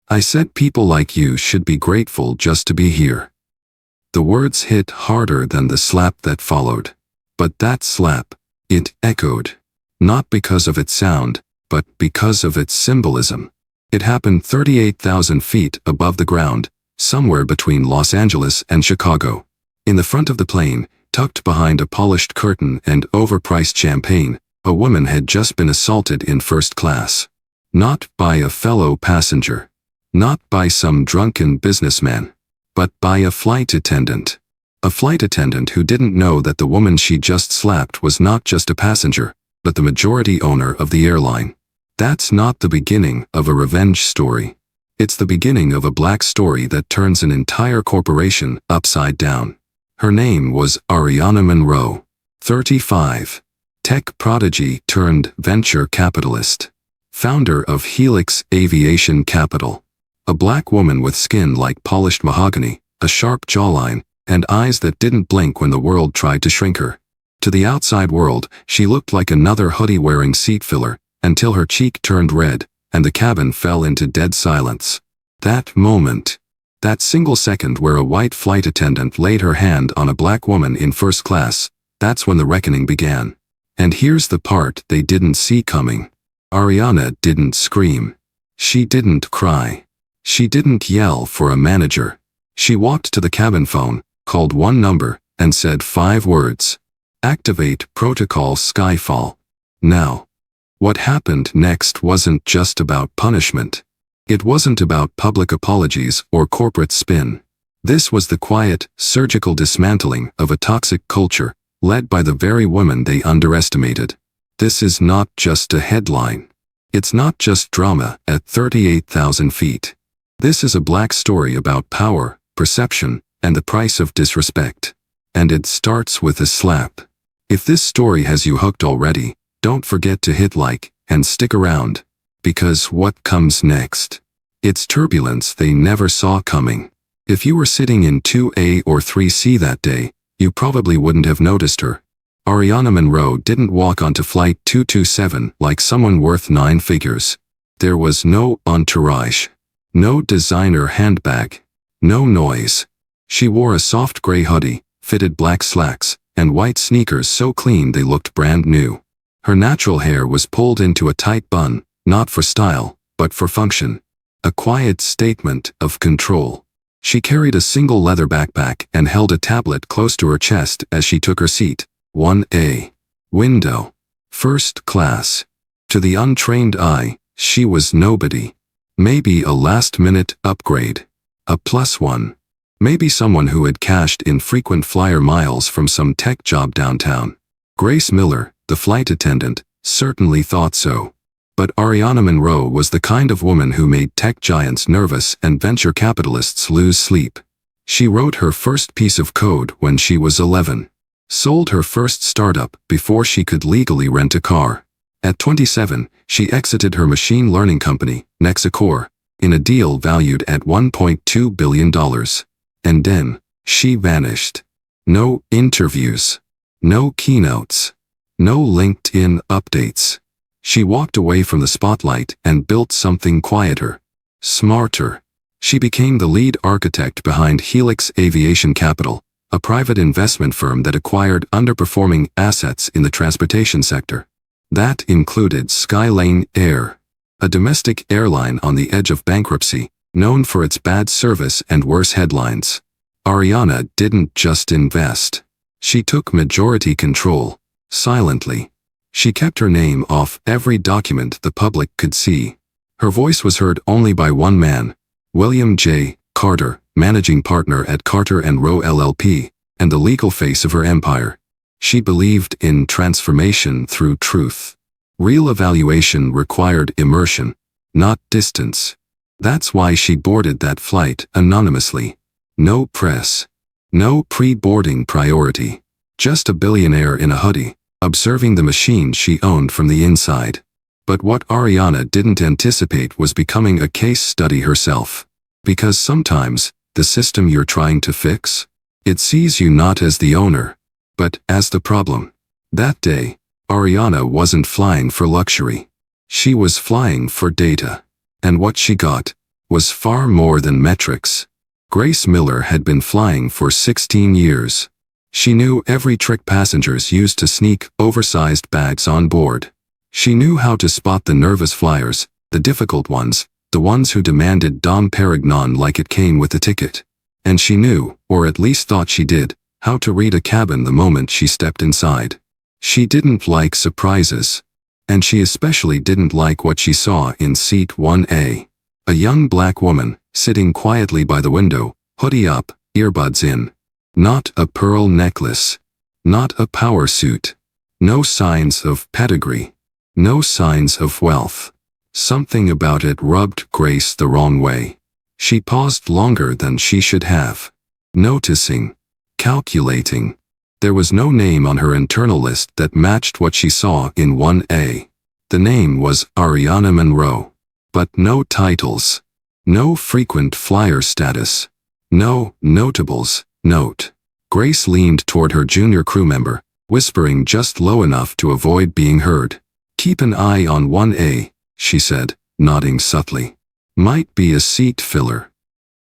I said people like you should be grateful just to be here." The words hit harder than the slap that followed. But that slap, it echoed. Not because of its sound, but because of its symbolism. It happened 38,000 feet above the ground, somewhere between Los Angeles and Chicago. In the front of the plane, tucked behind a polished curtain and overpriced champagne, a woman had just been assaulted in first class. Not by a fellow passenger. Not by some drunken businessman. But by a flight attendant. A flight attendant who didn't know that the woman she just slapped was not just a passenger, but the majority owner of the airline. That's not the beginning of a revenge story. It's the beginning of a black story that turns an entire corporation upside down. Her name was Ariana Monroe, 35. Tech prodigy turned venture capitalist. Founder of Helix Aviation Capital. A black woman with skin like polished mahogany, a sharp jawline, and eyes that didn't blink when the world tried to shrink her. To the outside world, she looked like another hoodie-wearing seat filler, until her cheek turned red, and the cabin fell into dead silence. That moment. That single second where a white flight attendant laid her hand on a black woman in first class, that's when the reckoning began. And here's the part they didn't see coming. Ariana didn't scream. She didn't cry. She didn't yell for a manager. She walked to the cabin phone, called one number, and said 5 words. Activate protocol Skyfall. Now. What happened next wasn't just about punishment. It wasn't about public apologies or corporate spin. This was the quiet, surgical dismantling of a toxic culture, led by the very woman they underestimated. This is not just a headline. It's not just drama at 38,000 feet. This is a black story about power, perception, and the price of disrespect. And it starts with a slap. If this story has you hooked already, don't forget to hit like and stick around. Because what comes next? It's turbulence they never saw coming. If you were sitting in 2A or 3C that day, you probably wouldn't have noticed her. Ariana Monroe didn't walk onto flight 227 like someone worth 9 figures. There was no entourage. No designer handbag. No noise. She wore a soft gray hoodie, fitted black slacks, and white sneakers so clean they looked brand new. Her natural hair was pulled into a tight bun, not for style, but for function. A quiet statement of control. She carried a single leather backpack and held a tablet close to her chest as she took her seat. 1A. Window. First class. To the untrained eye, she was nobody. Maybe a last-minute upgrade. A +1. Maybe someone who had cashed in frequent flyer miles from some tech job downtown. Grace Miller, the flight attendant, certainly thought so. But Ariana Monroe was the kind of woman who made tech giants nervous and venture capitalists lose sleep. She wrote her first piece of code when she was 11. Sold her first startup before she could legally rent a car. At 27, she exited her machine learning company, Nexacore, in a deal valued at $1.2 billion. And then, she vanished. No interviews. No keynotes. No LinkedIn updates. She walked away from the spotlight and built something quieter. Smarter. She became the lead architect behind Helix Aviation Capital, a private investment firm that acquired underperforming assets in the transportation sector. That included Skylane Air, a domestic airline on the edge of bankruptcy, known for its bad service and worse headlines. Ariana didn't just invest. She took majority control, silently. She kept her name off every document the public could see. Her voice was heard only by one man, William J. Carter, managing partner at Carter & Rowe LLP, and the legal face of her empire. She believed in transformation through truth. Real evaluation required immersion, not distance. That's why she boarded that flight anonymously. No press. No pre-boarding priority. Just a billionaire in a hoodie, observing the machine she owned from the inside. But what Ariana didn't anticipate was becoming a case study herself. Because sometimes, the system you're trying to fix, it sees you not as the owner, but as the problem. That day, Ariana wasn't flying for luxury. She was flying for data. And what she got? was far more than metrics. Grace Miller had been flying for 16 years. She knew every trick passengers used to sneak oversized bags on board. She knew how to spot the nervous flyers, the difficult ones, the ones who demanded Dom Perignon like it came with a ticket. And she knew, or at least thought she did, how to read a cabin the moment she stepped inside. She didn't like surprises. And she especially didn't like what she saw in seat 1A. A young black woman, sitting quietly by the window, hoodie up, earbuds in. Not a pearl necklace. Not a power suit. No signs of pedigree. No signs of wealth. Something about it rubbed Grace the wrong way. She paused longer than she should have. Noticing. Calculating. There was no name on her internal list that matched what she saw in 1A. The name was Ariana Monroe. But no titles. No frequent flyer status. No notables. Note. Grace leaned toward her junior crew member, whispering just low enough to avoid being heard. "Keep an eye on 1A, she said, nodding subtly. "Might be a seat filler."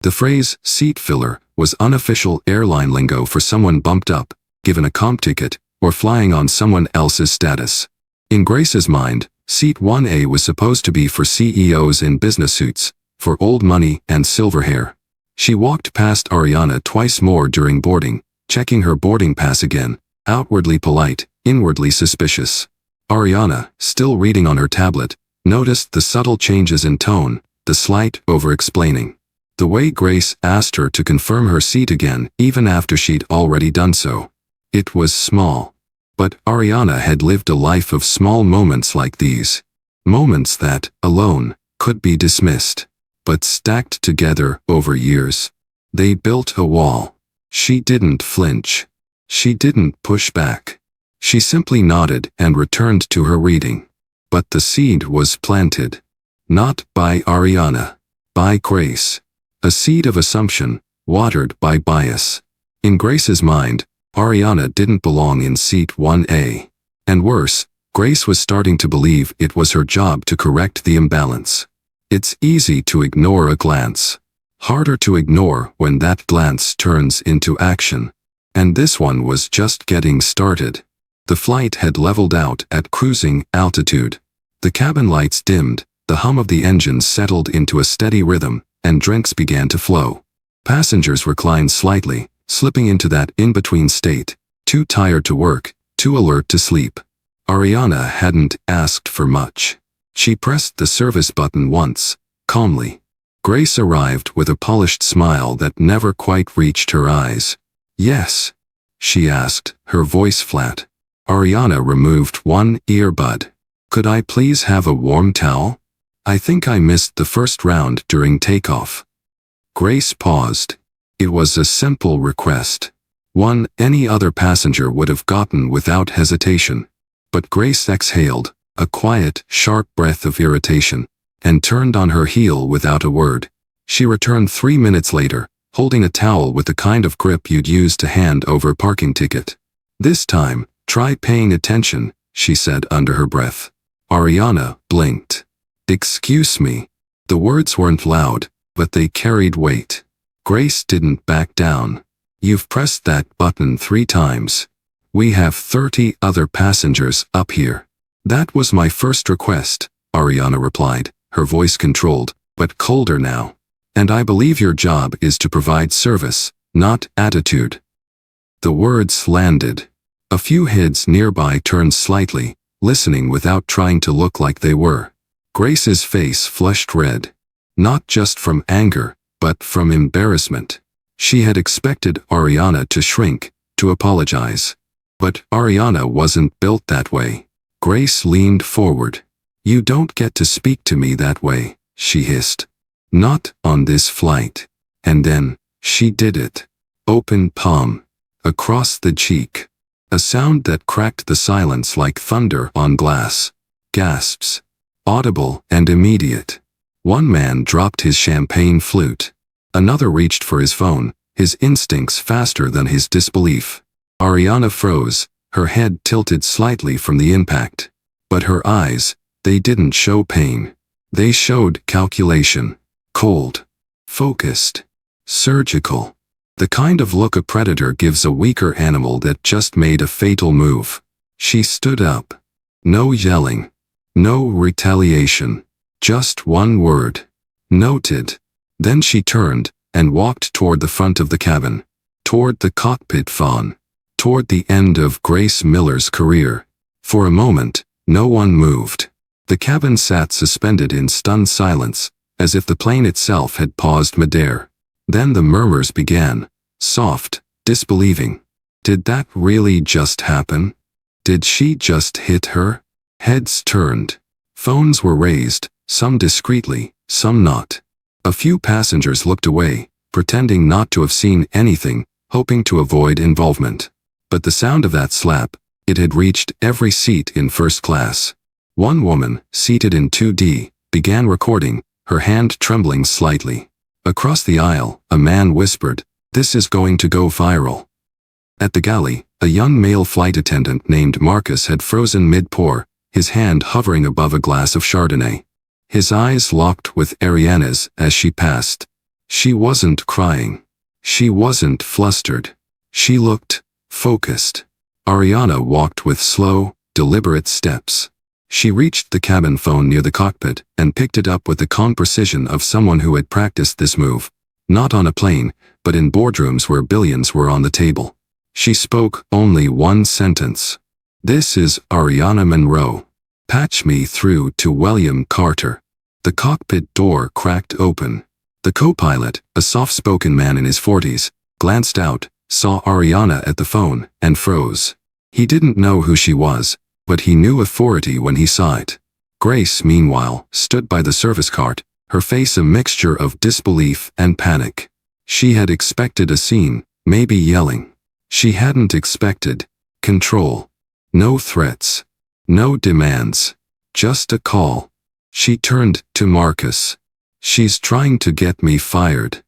The phrase seat filler was unofficial airline lingo for someone bumped up, given a comp ticket, or flying on someone else's status. In Grace's mind, seat 1A was supposed to be for CEOs in business suits, for old money and silver hair. She walked past Ariana twice more during boarding, checking her boarding pass again, outwardly polite, inwardly suspicious. Ariana, still reading on her tablet, noticed the subtle changes in tone, the slight over-explaining. The way Grace asked her to confirm her seat again even after she'd already done so. It was small. But Ariana had lived a life of small moments like these. Moments that, alone, could be dismissed. But stacked together over years. They built a wall. She didn't flinch. She didn't push back. She simply nodded and returned to her reading. But the seed was planted. Not by Ariana. By Grace. A seed of assumption, watered by bias. In Grace's mind, Ariana didn't belong in seat 1A. And worse, Grace was starting to believe it was her job to correct the imbalance. It's easy to ignore a glance. Harder to ignore when that glance turns into action. And this one was just getting started. The flight had leveled out at cruising altitude. The cabin lights dimmed, the hum of the engines settled into a steady rhythm, and drinks began to flow. Passengers reclined slightly, slipping into that in-between state, too tired to work, too alert to sleep. Ariana hadn't asked for much. She pressed the service button once, calmly. Grace arrived with a polished smile that never quite reached her eyes. "Yes?" she asked, her voice flat. Ariana removed one earbud. "Could I please have a warm towel? I think I missed the first round during takeoff." Grace paused. It was a simple request. One any other passenger would have gotten without hesitation. But Grace exhaled, a quiet, sharp breath of irritation, and turned on her heel without a word. She returned 3 minutes later, holding a towel with the kind of grip you'd use to hand over a parking ticket. "This time, try paying attention," she said under her breath. Ariana blinked. "Excuse me." The words weren't loud, but they carried weight. Grace didn't back down. "You've pressed that button 3 times. We have 30 other passengers up here." "That was my first request," Ariana replied, her voice controlled, but colder now. "And I believe your job is to provide service, not attitude." The words landed. A few heads nearby turned slightly, listening without trying to look like they were. Grace's face flushed red. Not just from anger, but from embarrassment. She had expected Ariana to shrink, to apologize. But Ariana wasn't built that way. Grace leaned forward. "You don't get to speak to me that way," she hissed. "Not on this flight." And then, she did it. Open palm. Across the cheek. A sound that cracked the silence like thunder on glass. Gasps. Audible and immediate. One man dropped his champagne flute. Another reached for his phone, his instincts faster than his disbelief. Ariana froze, her head tilted slightly from the impact. But her eyes, they didn't show pain. They showed calculation. Cold. Focused. Surgical. The kind of look a predator gives a weaker animal that just made a fatal move. She stood up. No yelling. No retaliation. Just one word. Noted. Then she turned and walked toward the front of the cabin. Toward the cockpit phone. Toward the end of Grace Miller's career. For a moment, no one moved. The cabin sat suspended in stunned silence, as if the plane itself had paused midair. Then the murmurs began, soft, disbelieving. Did that really just happen? Did she just hit her? Heads turned. Phones were raised, some discreetly, some not. A few passengers looked away, pretending not to have seen anything, hoping to avoid involvement. But the sound of that slap, it had reached every seat in first class. One woman, seated in 2D, began recording, her hand trembling slightly. Across the aisle, a man whispered, "This is going to go viral." At the galley, a young male flight attendant named Marcus had frozen mid-pour, his hand hovering above a glass of Chardonnay. His eyes locked with Ariana's as she passed. She wasn't crying. She wasn't flustered. She looked focused. Ariana walked with slow, deliberate steps. She reached the cabin phone near the cockpit and picked it up with the calm precision of someone who had practiced this move. Not on a plane, but in boardrooms where billions were on the table. She spoke only one sentence. "This is Ariana Monroe. Patch me through to William Carter." The cockpit door cracked open. The co-pilot, a soft-spoken man in his 40s, glanced out, saw Ariana at the phone, and froze. He didn't know who she was, but he knew authority when he saw it. Grace, meanwhile, stood by the service cart, her face a mixture of disbelief and panic. She had expected a scene, maybe yelling. She hadn't expected control. No threats. No demands. Just a call. She turned to Marcus. "She's trying to get me fired."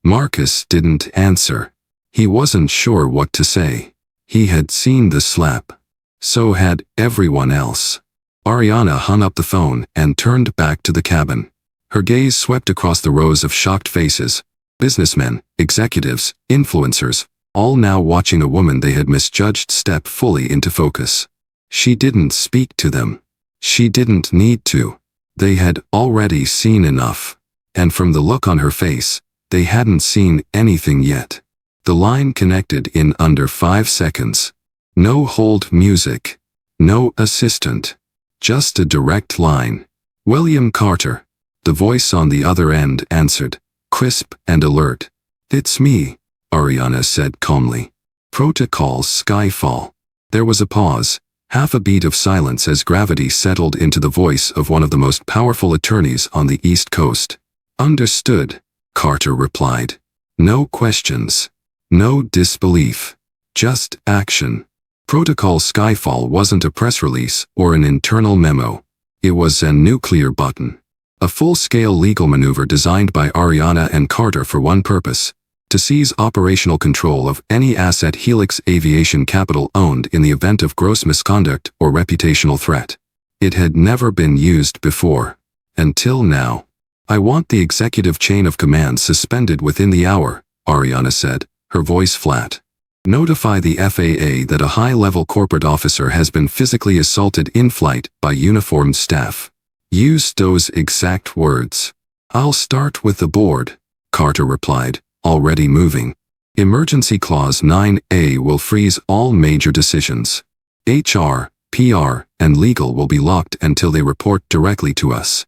Marcus didn't answer. He wasn't sure what to say. He had seen the slap. So had everyone else. Ariana hung up the phone and turned back to the cabin. Her gaze swept across the rows of shocked faces. Businessmen, executives, influencers, all now watching a woman they had misjudged step fully into focus. She didn't speak to them. She didn't need to. They had already seen enough. And from the look on her face, they hadn't seen anything yet. The line connected in under 5 seconds. No hold music. No assistant. Just a direct line. "William Carter." The voice on the other end answered, crisp and alert. "It's me," Ariana said calmly. Protocol Skyfall. There was a pause, half a beat of silence as gravity settled into the voice of one of the most powerful attorneys on the East Coast. "Understood," Carter replied. No questions. No disbelief. Just action. Protocol Skyfall wasn't a press release or an internal memo. It was a nuclear button. A full-scale legal maneuver designed by Ariana and Carter for one purpose: to seize operational control of any asset Helix Aviation Capital owned in the event of gross misconduct or reputational threat. It had never been used before. Until now. "I want the executive chain of command suspended within the hour," Ariana said, her voice flat. "Notify the FAA that a high-level corporate officer has been physically assaulted in flight by uniformed staff." Use those exact words. "I'll start with the board," Carter replied, already moving. "Emergency Clause 9A will freeze all major decisions. HR, PR, and legal will be locked until they report directly to us."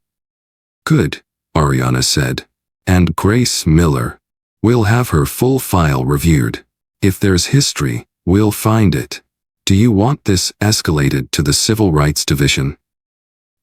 "Good," Ariana said. "And Grace Miller. We'll have her full file reviewed. If there's history, we'll find it. Do you want this escalated to the Civil Rights Division?"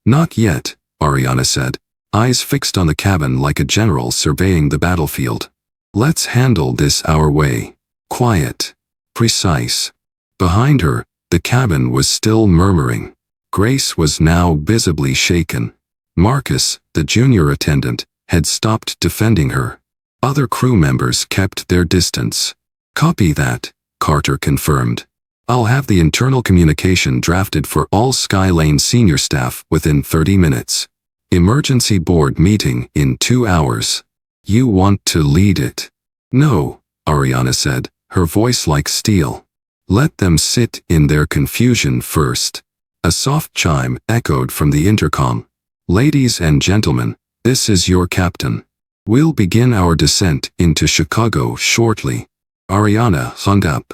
"Not yet," Ariana said, eyes fixed on the cabin like a general surveying the battlefield. "Let's handle this our way. Quiet. Precise." Behind her, the cabin was still murmuring. Grace was now visibly shaken. Marcus, the junior attendant, had stopped defending her. Other crew members kept their distance. "Copy that," Carter confirmed. "I'll have the internal communication drafted for all Skylane senior staff within 30 minutes. Emergency board meeting in 2 hours. You want to lead it? No, Ariana said, her voice like steel. Let them sit in their confusion first. A soft chime echoed from the intercom. Ladies and gentlemen, this is your captain. We'll begin our descent into Chicago shortly. Ariana hung up.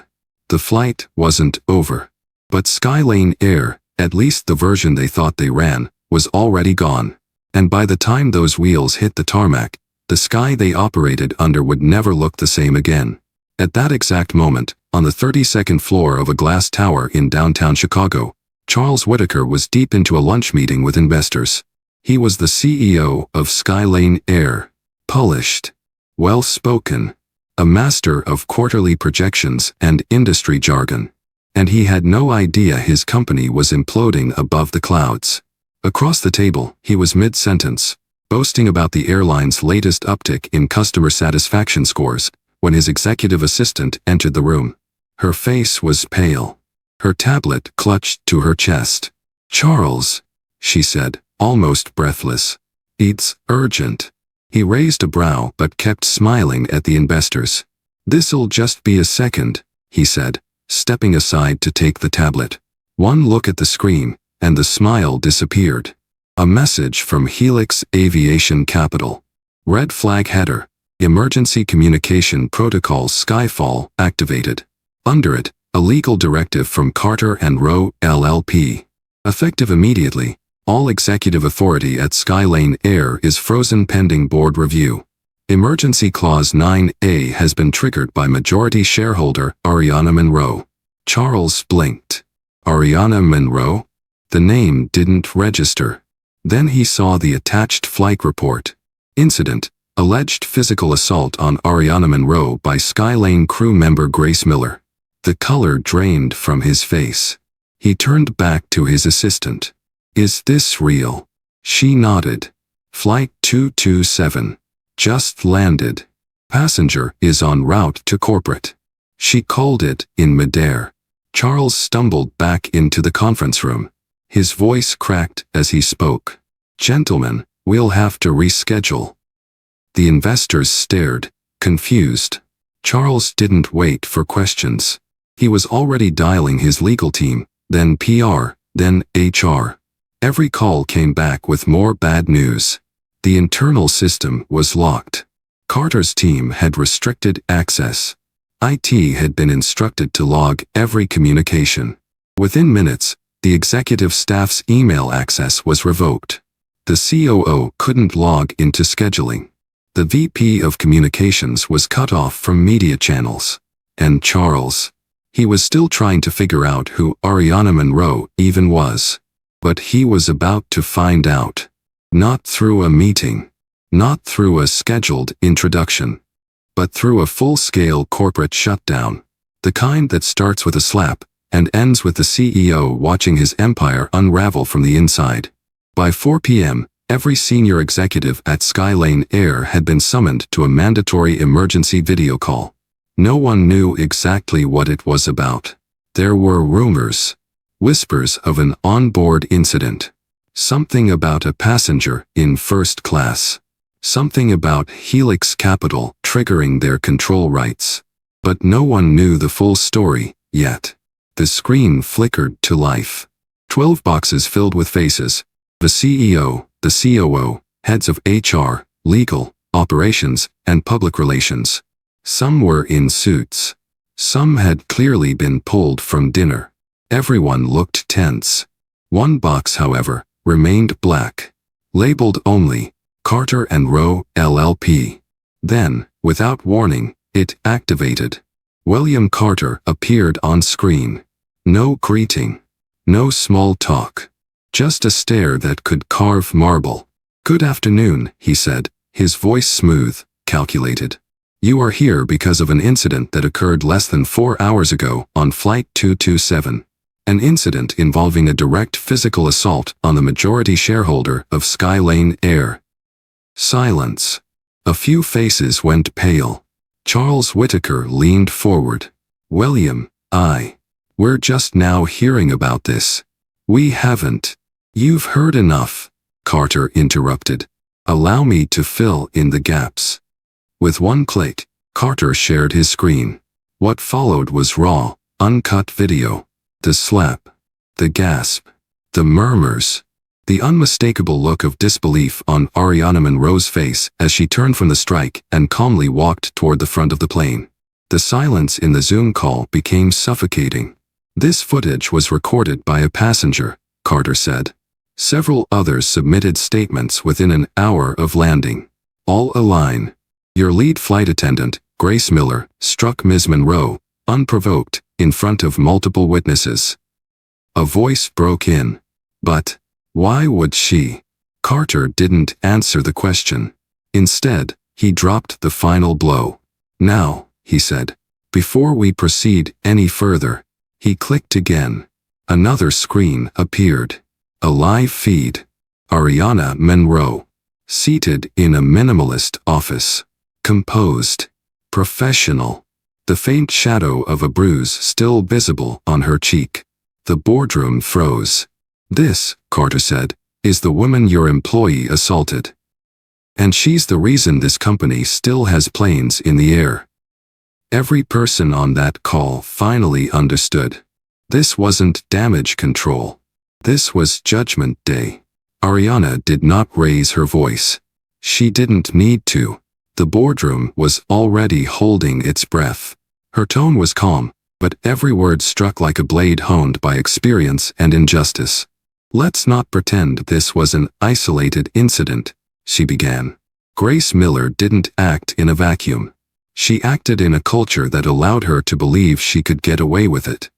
The flight wasn't over. But Skylane Air, at least the version they thought they ran, was already gone. And by the time those wheels hit the tarmac, the sky they operated under would never look the same again. At that exact moment, on the 32nd floor of a glass tower in downtown Chicago, Charles Whitaker was deep into a lunch meeting with investors. He was the CEO of Skylane Air. Polished, well-spoken, a master of quarterly projections and industry jargon. And he had no idea his company was imploding above the clouds. Across the table, he was mid-sentence, boasting about the airline's latest uptick in customer satisfaction scores, when his executive assistant entered the room. Her face was pale. Her tablet clutched to her chest. "Charles," she said, almost breathless. "It's urgent." He raised a brow but kept smiling at the investors. "This'll just be a second," he said, stepping aside to take the tablet. One look at the screen, and the smile disappeared. A message from Helix Aviation Capital. Red flag header. Emergency communication protocol Skyfall activated. Under it, a legal directive from Carter and Rowe, LLP. Effective immediately, all executive authority at Skylane Air is frozen pending board review. Emergency Clause 9A has been triggered by majority shareholder Ariana Monroe. Charles blinked. Ariana Monroe? The name didn't register. Then he saw the attached flight report. Incident: alleged physical assault on Ariana Monroe by Skylane crew member Grace Miller. The color drained from his face. He turned back to his assistant. "Is this real?" She nodded. "Flight 227. Just landed. Passenger is en route to corporate." She called it in midair. Charles stumbled back into the conference room. His voice cracked as he spoke. "Gentlemen, we'll have to reschedule." The investors stared, confused. Charles didn't wait for questions. He was already dialing his legal team, then PR, then HR. Every call came back with more bad news. The internal system was locked. Carter's team had restricted access. IT had been instructed to log every communication. Within minutes, the executive staff's email access was revoked. The COO couldn't log into scheduling. The VP of communications was cut off from media channels. And Charles? He was still trying to figure out who Ariana Monroe even was. But he was about to find out. Not through a meeting. Not through a scheduled introduction. But through a full-scale corporate shutdown. The kind that starts with a slap and ends with the CEO watching his empire unravel from the inside. By 4 p.m., every senior executive at Skylane Air had been summoned to a mandatory emergency video call. No one knew exactly what it was about. There were rumors. Whispers of an onboard incident. Something about a passenger in first class. Something about Helix Capital triggering their control rights. But no one knew the full story, yet. The screen flickered to life. 12 boxes filled with faces. The CEO, the COO, heads of HR, legal, operations, and public relations. Some were in suits. Some had clearly been pulled from dinner. Everyone looked tense. One box, however, remained black. Labeled only, Carter and Rowe, LLP. Then, without warning, it activated. William Carter appeared on screen. No greeting. No small talk. Just a stare that could carve marble. "Good afternoon," he said, his voice smooth, calculated. "You are here because of an incident that occurred less than 4 hours ago on Flight 227. An incident involving a direct physical assault on the majority shareholder of Skylane Air." Silence. A few faces went pale. Charles Whitaker leaned forward. "William, we're just now hearing about this. We haven't. You've heard enough." Carter interrupted. "Allow me to fill in the gaps." With one click, Carter shared his screen. What followed was raw, uncut video. The slap, the gasp, the murmurs, the unmistakable look of disbelief on Ariana Monroe's face as she turned from the strike and calmly walked toward the front of the plane. The silence in the Zoom call became suffocating. "This footage was recorded by a passenger," Carter said. "Several others submitted statements within an hour of landing. All align. Your lead flight attendant, Grace Miller, struck Ms. Monroe, unprovoked, in front of multiple witnesses." A voice broke in. "But why would she?" Carter didn't answer the question. Instead, he dropped the final blow. "Now," he said, "before we proceed any further." He clicked again. Another screen appeared. A live feed. Ariana Monroe, seated in a minimalist office. Composed. Professional. The faint shadow of a bruise still visible on her cheek. The boardroom froze. "This," Carter said, "is the woman your employee assaulted. And she's the reason this company still has planes in the air." Every person on that call finally understood. This wasn't damage control. This was Judgment Day. Ariana did not raise her voice. She didn't need to. The boardroom was already holding its breath. Her tone was calm, but every word struck like a blade honed by experience and injustice. "Let's not pretend this was an isolated incident," she began. Grace Miller didn't act in a vacuum. She acted in a culture that allowed her to believe she could get away with it.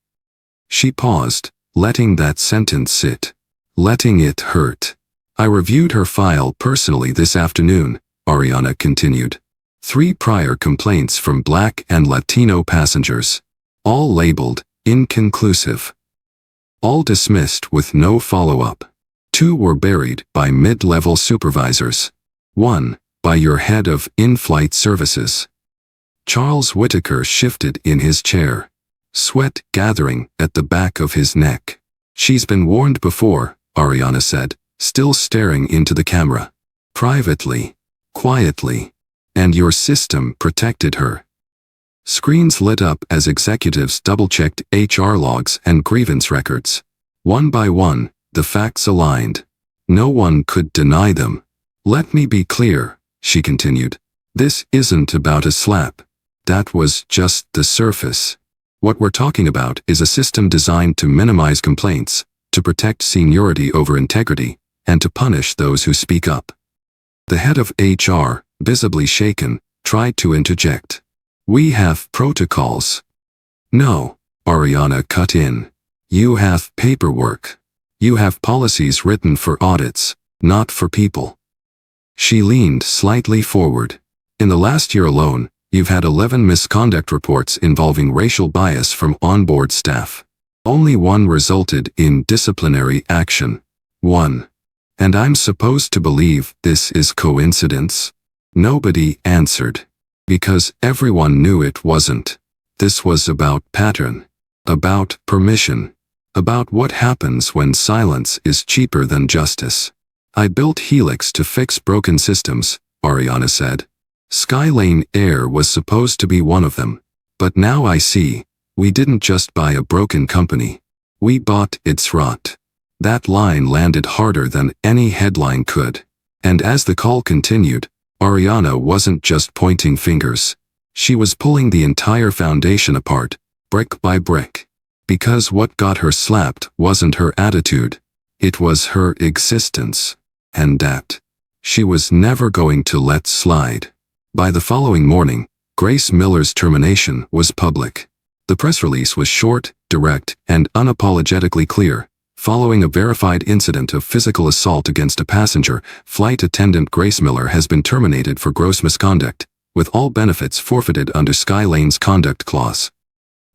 She paused, letting that sentence sit. Letting it hurt. "I reviewed her file personally this afternoon," Ariana continued. 3 prior complaints from Black and Latino passengers. All labeled inconclusive. All dismissed with no follow-up. 2 were buried by mid-level supervisors. 1, by your head of in-flight services. Charles Whitaker shifted in his chair, sweat gathering at the back of his neck. "She's been warned before," Ariana said, still staring into the camera. "Privately. Quietly. And your system protected her." Screens lit up as executives double-checked HR logs and grievance records. One by one, the facts aligned. No one could deny them. "Let me be clear," she continued. "This isn't about a slap. That was just the surface. What we're talking about is a system designed to minimize complaints, to protect seniority over integrity, and to punish those who speak up." The head of HR, visibly shaken, tried to interject. "We have protocols." "No," Ariana cut in. "You have paperwork. You have policies written for audits, not for people." She leaned slightly forward. "In the last year alone, you've had 11 misconduct reports involving racial bias from onboard staff. Only 1 resulted in disciplinary action. 1. And I'm supposed to believe this is coincidence?" Nobody answered. Because everyone knew it wasn't. This was about pattern. About permission. About what happens when silence is cheaper than justice. "I built Helix to fix broken systems," Ariana said. Skylane Air was supposed to be one of them. But now I see, we didn't just buy a broken company. We bought its rot. That line landed harder than any headline could. And as the call continued, Ariana wasn't just pointing fingers. She was pulling the entire foundation apart, brick by brick. Because what got her slapped wasn't her attitude. It was her existence. And that she was never going to let slide. By the following morning, Grace Miller's termination was public. The press release was short, direct, and unapologetically clear. Following a verified incident of physical assault against a passenger, flight attendant Grace Miller has been terminated for gross misconduct, with all benefits forfeited under Skylane's conduct clause.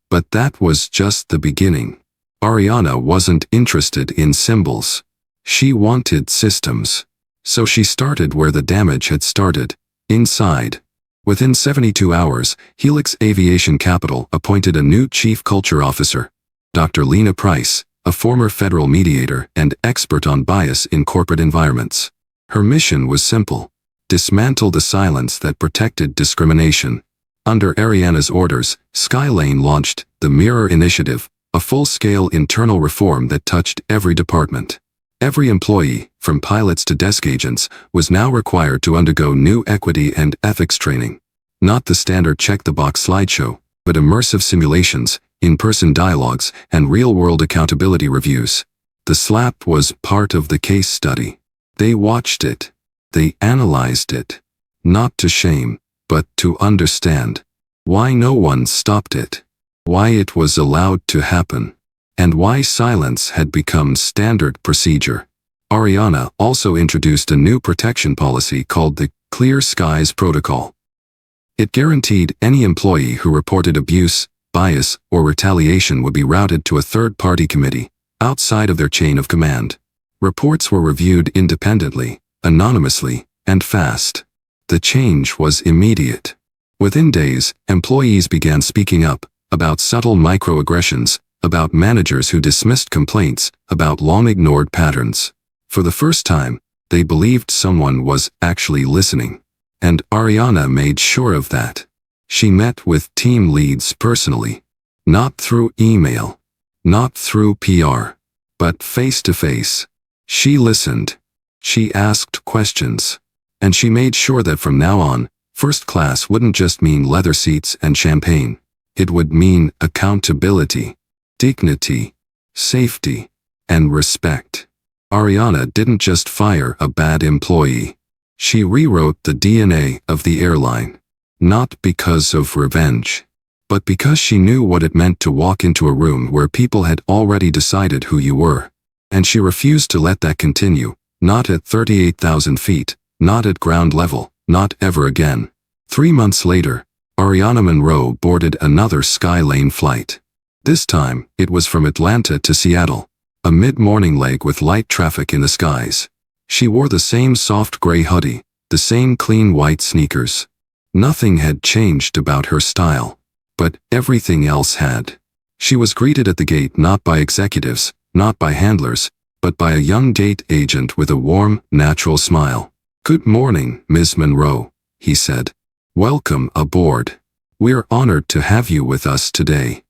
But that was just the beginning. Ariana wasn't interested in symbols. She wanted systems. So she started where the damage had started, inside. Within 72 hours, Helix Aviation Capital appointed a new chief culture officer, Dr. Lena Price, a former federal mediator and expert on bias in corporate environments. Her mission was simple: dismantle the silence that protected discrimination. Under Ariana's orders, Skylane launched the Mirror Initiative, a full-scale internal reform that touched every department. Every employee, from pilots to desk agents, was now required to undergo new equity and ethics training. Not the standard check-the-box slideshow, but immersive simulations, in-person dialogues, and real-world accountability reviews. The slap was part of the case study. They watched it. They analyzed it. Not to shame, but to understand. Why no one stopped it. Why it was allowed to happen. And why silence had become standard procedure. Ariana also introduced a new protection policy called the Clear Skies Protocol. It guaranteed any employee who reported abuse, bias, or retaliation would be routed to a third-party committee, outside of their chain of command. Reports were reviewed independently, anonymously, and fast. The change was immediate. Within days, employees began speaking up about subtle microaggressions, about managers who dismissed complaints, about long-ignored patterns. For the first time, they believed someone was actually listening. And Ariana made sure of that. She met with team leads personally. Not through email. Not through PR. But face-to-face. She listened. She asked questions. And she made sure that from now on, first class wouldn't just mean leather seats and champagne. It would mean accountability, dignity, safety, and respect. Ariana didn't just fire a bad employee. She rewrote the DNA of the airline. Not because of revenge, but because she knew what it meant to walk into a room where people had already decided who you were. And she refused to let that continue, not at 38,000 feet, not at ground level, not ever again. 3 months later, Ariana Monroe boarded another Skylane flight. This time, it was from Atlanta to Seattle, a mid-morning leg with light traffic in the skies. She wore the same soft gray hoodie, the same clean white sneakers. Nothing had changed about her style, but everything else had. She was greeted at the gate not by executives, not by handlers, but by a young gate agent with a warm, natural smile. "Good morning, Ms. Monroe," he said. "Welcome aboard. We're honored to have you with us today."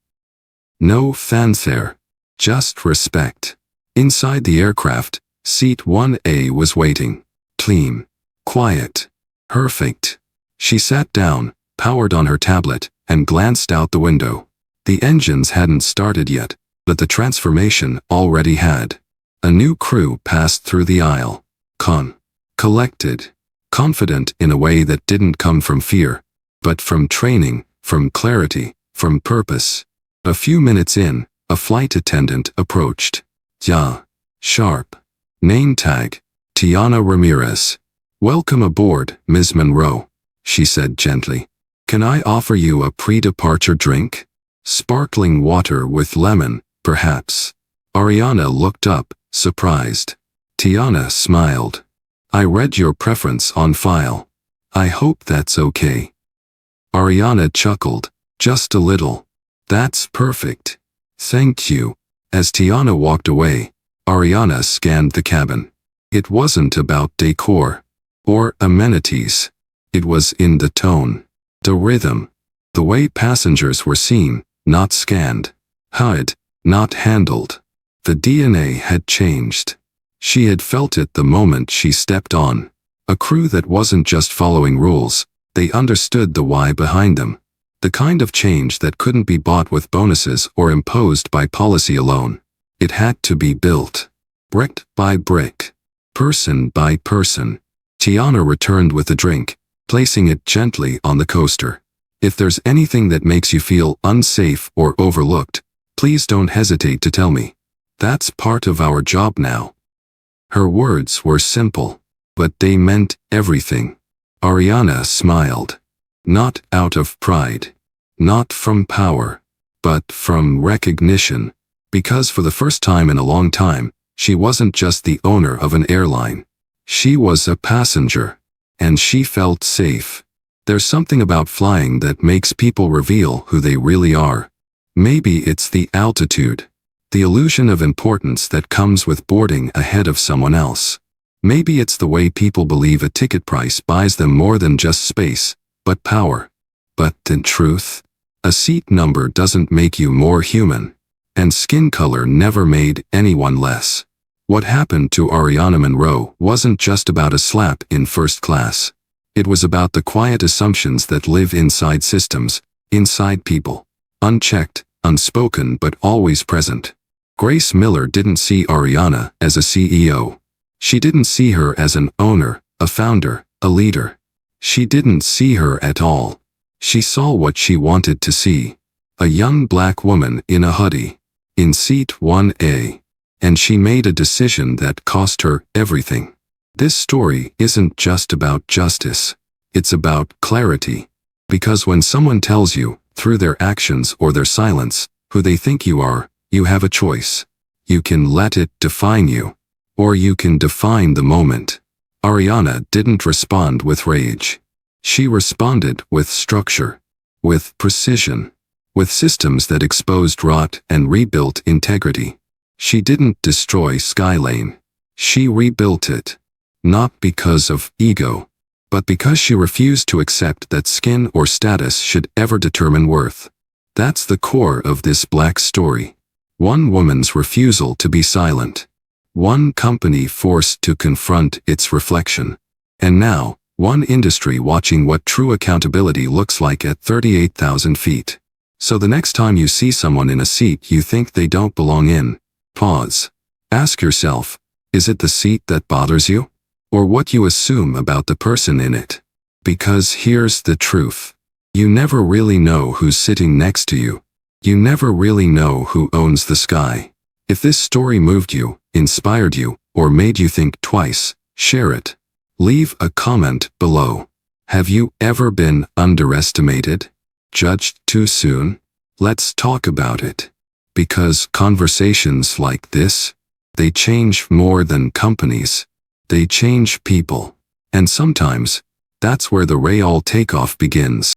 No fanfare, just respect. Inside the aircraft, Seat 1A was waiting. Clean. Quiet. Perfect. She sat down, powered on her tablet, and glanced out the window. The engines hadn't started yet, but the transformation already had. A new crew passed through the aisle. Collected. Confident in a way that didn't come from fear, but from training, from clarity, from purpose. A few minutes in, a flight attendant approached. "Ja. Sharp. Name tag. Tiana Ramirez. Welcome aboard, Ms. Monroe," she said gently. "Can I offer you a pre-departure drink? Sparkling water with lemon, perhaps?" Ariana looked up, surprised. Tiana smiled. "I read your preference on file. I hope that's okay." Ariana chuckled, just a little. "That's perfect. Thank you." As Tiana walked away, Ariana scanned the cabin. It wasn't about decor or amenities. It was in the tone, the rhythm, the way passengers were seen, not scanned, HUD, not handled. The DNA had changed. She had felt it the moment she stepped on. A crew that wasn't just following rules, they understood the why behind them. The kind of change that couldn't be bought with bonuses or imposed by policy alone. It had to be built. Brick by brick. Person by person. Tiana returned with the drink, placing it gently on the coaster. "If there's anything that makes you feel unsafe or overlooked, please don't hesitate to tell me. That's part of our job now." Her words were simple, but they meant everything. Ariana smiled. Not out of pride. Not from power. But from recognition. Because for the first time in a long time, she wasn't just the owner of an airline. She was a passenger. And she felt safe. There's something about flying that makes people reveal who they really are. Maybe it's the altitude. The illusion of importance that comes with boarding ahead of someone else. Maybe it's the way people believe a ticket price buys them more than just space, but power. But in truth, a seat number doesn't make you more human, and skin color never made anyone less. What happened to Ariana Monroe wasn't just about a slap in first class. It was about the quiet assumptions that live inside systems, inside people. Unchecked, unspoken but always present. Grace Miller didn't see Ariana as a CEO. She didn't see her as an owner, a founder, a leader. She didn't see her at all. She saw what she wanted to see. A young black woman in a hoodie, in seat 1A. And she made a decision that cost her everything. This story isn't just about justice. It's about clarity. Because when someone tells you, through their actions or their silence, who they think you are, you have a choice. You can let it define you. Or you can define the moment. Ariana didn't respond with rage. She responded with structure, with precision, with systems that exposed rot and rebuilt integrity. She didn't destroy Skylane. She rebuilt it. Not because of ego, but because she refused to accept that skin or status should ever determine worth. That's the core of this black story. One woman's refusal to be silent. One company forced to confront its reflection. And now, one industry watching what true accountability looks like at 38,000 feet. So the next time you see someone in a seat you think they don't belong in, pause. Ask yourself, is it the seat that bothers you? Or what you assume about the person in it? Because here's the truth. You never really know who's sitting next to you. You never really know who owns the sky. If this story moved you, inspired you, or made you think twice, share it. Leave a comment below. Have you ever been underestimated? Judged too soon? Let's talk about it. Because conversations like this, they change more than companies. They change people. And sometimes, that's where the real takeoff begins.